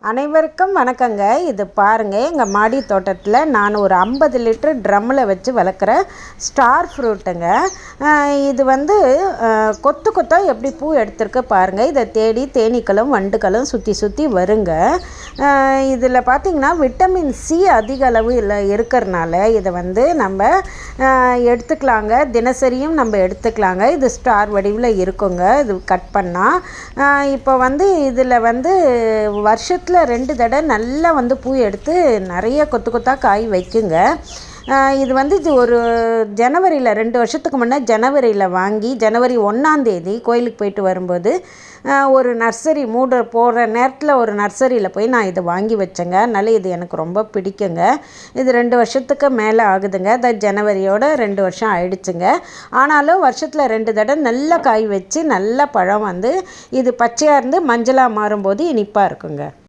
அனைவருக்கும் வணக்கங்க. இது பாருங்கள், எங்கள் மாடி தோட்டத்தில் நான் ஒரு 50 லிட்டர் ட்ரம்மில் வச்சு வளர்க்குற ஸ்டார் ஃப்ரூட்டுங்க. இது வந்து கொத்து கொத்தாக எப்படி பூ எடுத்திருக்கு பாருங்கள். இதை தேடி தேனீக்களும் வண்டுகளும் சுற்றி சுற்றி வருங்க. இதில் பார்த்திங்கன்னா விட்டமின் சி அதிக அளவு இருக்கிறனால இதை வந்து நம்ம எடுத்துக்கலாங்க. தினசரியும் நம்ம எடுத்துக்கலாங்க. இது ஸ்டார் வடிவில் இருக்குங்க. இது கட் பண்ணால் இப்போ வந்து இதில் வந்து வருஷத்தில் 2 தடவை நல்லா வந்து பூ எடுத்து நிறைய கொத்து கொத்தாக காய் வைக்குங்க. இது வந்து ஒரு ஜனவரியில் 2 வருஷத்துக்கு முன்னே ஜனவரியில் வாங்கி ஜனவரி 1ஆம் தேதி கோயிலுக்கு போயிட்டு வரும்போது ஒரு நர்சரி போகிற நேரத்தில் ஒரு நர்சரியில் போய் நான் இதை வாங்கி வச்சேங்க. அதனால் இது எனக்கு ரொம்ப பிடிக்குங்க. இது 2 வருஷத்துக்கு மேலே ஆகுதுங்க. ஜனவரியோட 2 வருஷம் ஆயிடுச்சுங்க. ஆனாலும் வருஷத்தில் 2 தடவை நல்லா காய் வச்சு நல்ல பழம் வந்து இது பச்சையாக இருந்து மஞ்சளாக மாறும்போது இனிப்பாக இருக்குங்க.